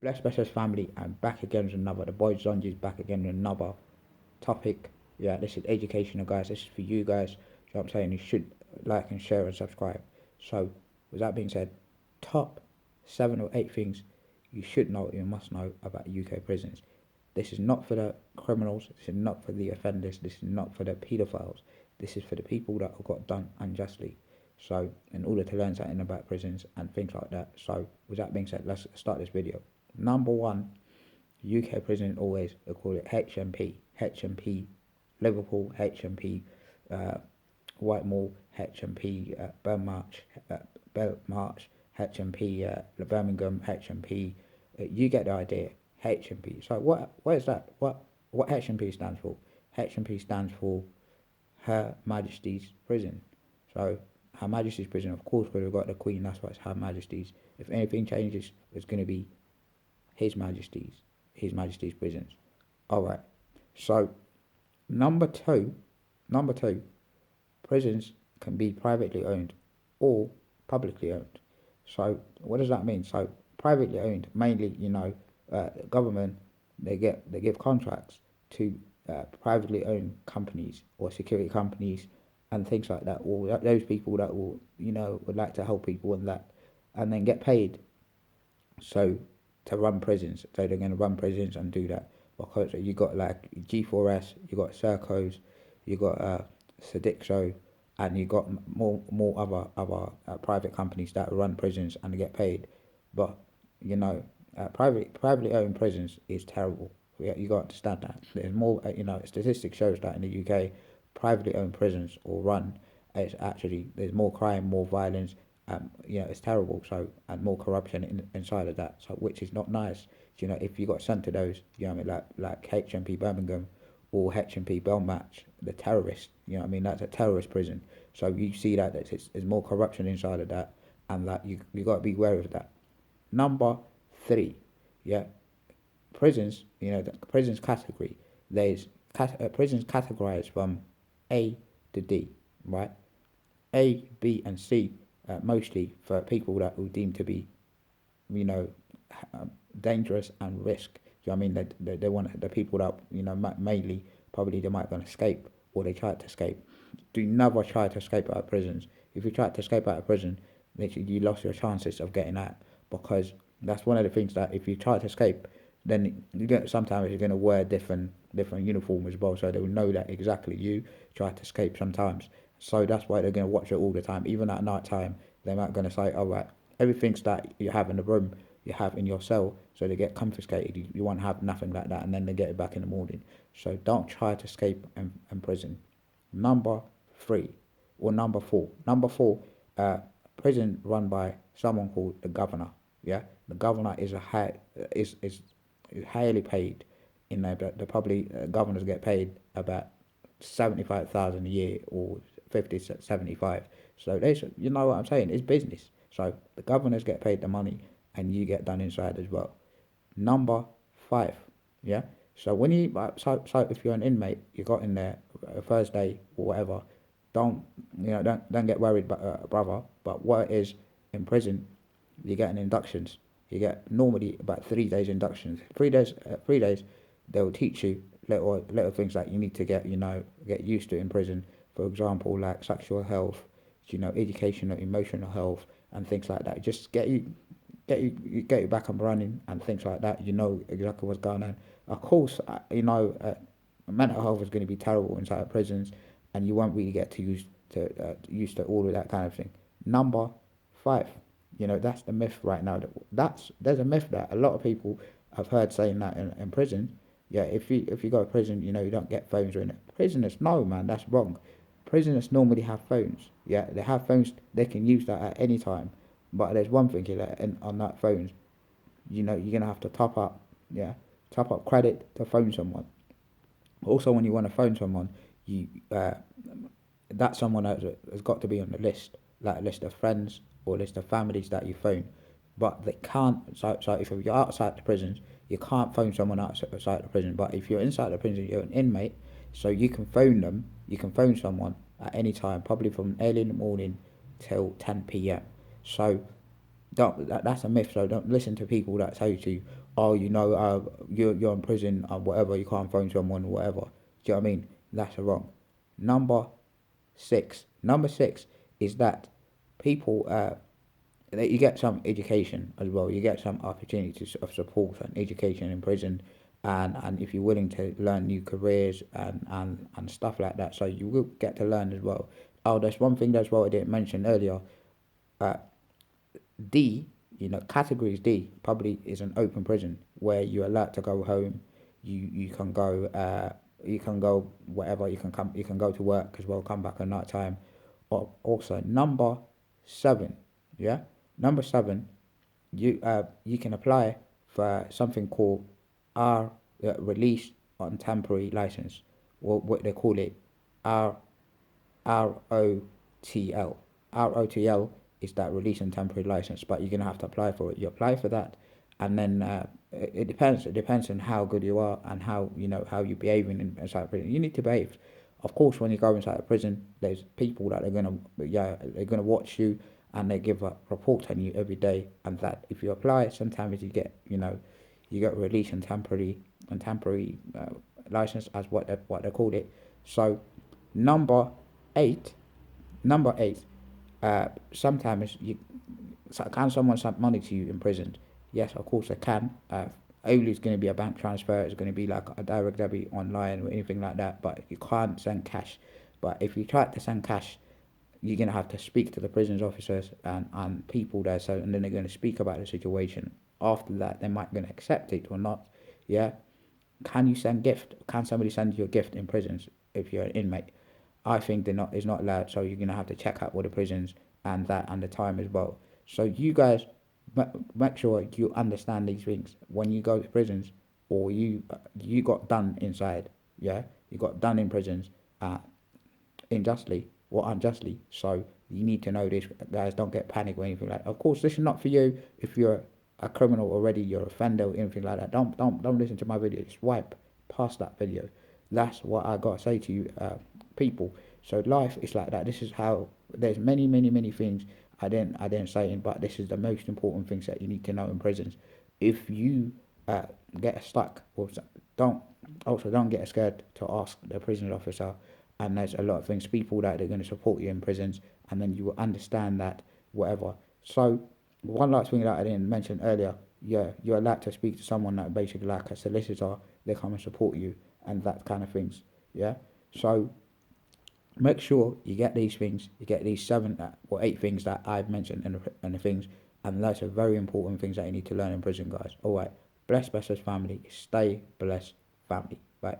Bless family, and back again with another. The boy Zonji's back again with another topic. Yeah, this is educational, guys. This is for you guys. You know what I'm saying? You should like and share and subscribe. So, with that being said, top 7 or 8 things you should know, you must know about UK prisons. This is not for the criminals. This is not for the offenders. This is not for the paedophiles. This is for the people that have got done unjustly. So, in order to learn something about prisons and things like that. So, with that being said, let's start this video. Number one, UK prison always, they call it HMP. HMP Liverpool, HMP Whitemall, HMP Belmarsh, HMP Birmingham, HMP. You get the idea. HMP. So what is that? What HMP stands for? HMP stands for Her Majesty's Prison. So Her Majesty's Prison, of course, because we've got the Queen. That's why it's Her Majesty's. If anything changes, it's going to be His Majesty's prisons. All right. So number two, prisons can be privately owned or publicly owned. So what does that mean? So privately owned, mainly, government, they give contracts to privately owned companies or security companies and things like that, or those people that will, would like to help people and that, and then get paid. So to run prisons, so they're going to run prisons and do that, because you got like G4S, you got Sercos, you got Sodexo, and you got more other private companies that run prisons and they get paid. But privately owned prisons is terrible. You got to understand that. There's more, statistics shows that in the UK, privately owned prisons or run, it's actually, there's more crime, more violence, it's terrible. So, and more corruption inside of that. So, which is not nice. If you got sent to those, like HMP Birmingham or HMP Belmarsh, the terrorists, that's a terrorist prison. So you see that there's more corruption inside of that, and that you got to be aware of that. Number three, prisons, the prisons category. There's prisons categorized from A to D, right? A, B, and C, mostly for people that will deem to be, dangerous and risk. Do you know what I mean? They want the people that, mainly probably they might going to escape or they try to escape. Do never try to escape out of prisons. If you try to escape out of prison, literally you lost your chances of getting out, because that's one of the things that if you try to escape, then sometimes you're going to wear different uniform as well, so they will know that exactly you tried to escape sometimes. So that's why they're going to watch it all the time. Even at night time, they're not going to say, all right, everything that you have in the room, you have in your cell, so they get confiscated. You won't have nothing like that, and then they get it back in the morning. So don't try to escape in prison. Number three, or number four. Number four, prison run by someone called the governor. Yeah, the governor is is highly paid. The public governors get paid about 75,000 a year, or 50 to 75. So you know what I'm saying? It's business. So the governors get paid the money, and you get done inside as well. Number five, yeah. So when so if you're an inmate, you got in there Thursday or whatever, don't get worried, brother. But what it is in prison, you get an inductions. You get normally about 3 days inductions. 3 days, they will teach you little things that you need to get used to in prison. For example, like sexual health, educational, emotional health, and things like that. Just get you back and running and things like that. You know exactly what's going on. Of course, mental health is going to be terrible inside prisons, and you won't really get to used to all of that kind of thing. Number five, that's the myth right now. There's a myth that a lot of people have heard saying that in prison. Yeah, if you go to prison, you don't get phones or anything. Prisoners, no man, that's wrong. Prisoners normally have phones. Yeah, they have phones. They can use that at any time. But there's one thing here, on that phones, you're gonna have to top up. Yeah, top up credit to phone someone. Also, when you want to phone someone, that someone has got to be on the list, like a list of friends or a list of families that you phone. But they can't. So if you're outside the prisons, you can't phone someone outside the prison. But if you're inside the prison, you're an inmate, so you can phone them. You can phone someone at any time, probably from early in the morning till 10 p.m. So that's a myth. So don't listen to people that tell you, oh, you're in prison or whatever, you can't phone someone or whatever. Do you know what I mean? That's wrong. Number six is that people, that you get some education as well. You get some opportunities of support and education in prison, and if you're willing to learn new careers and stuff like that, so you will get to learn as well. Oh, there's one thing as well I didn't mention earlier. Uh, D, categories D probably is an open prison where you're allowed to go home. You can go whatever. You can go to work as well. Come back at night time. Or also number seven, yeah, number seven, you can apply for something called R release on temporary license, or what they call it, R ROTL. ROTL is that release and temporary license, but you're gonna have to apply for it. You apply for that, and then it depends. It depends on how good you are and how how you behaving inside prison. You need to behave. Of course, when you go inside a prison, there's people that are they're gonna watch you, and they give a report on you every day. And that if you apply, sometimes you get release and temporary license, as what they called it. So number eight, number eight. Sometimes can someone send money to you in prison? Yes, of course they can. Only it's going to be a bank transfer. It's going to be like a direct debit online or anything like that. But you can't send cash. But if you try to send cash, you're going to have to speak to the prisons officers and people there. So and then they're going to speak about the situation. After that, they might going to accept it or not. Yeah. Can you send gift? Can somebody send you a gift in prisons if you're an inmate? I think they're not. It's not allowed. So you're gonna have to check out all the prisons and that and the time as well. So you guys make sure you understand these things when you go to prisons, or you got done inside. Yeah, you got done in prisons, unjustly or unjustly. So you need to know this, guys. Don't get panicked or anything like that. Of course, this is not for you if you're a criminal already, you're a offender or anything like that. Don't listen to my video. Just wipe past that video. That's what I gotta say to you, people. So life is like that. This is how. There's many things I didn't say in, but this is the most important things that you need to know in prisons. If you get stuck, or don't get scared to ask the prison officer. And there's a lot of things, people that are going to support you in prisons, and then you will understand that whatever. So one last thing that I didn't mention earlier, yeah, you're allowed to speak to someone that basically like a solicitor. They come and support you and that kind of things. Yeah. So make sure you get these things. You get these 7 or 8 things that I've mentioned in the things, and those are very important things that you need to learn in prison, guys. All right. Bless family. Stay blessed, family. Bye.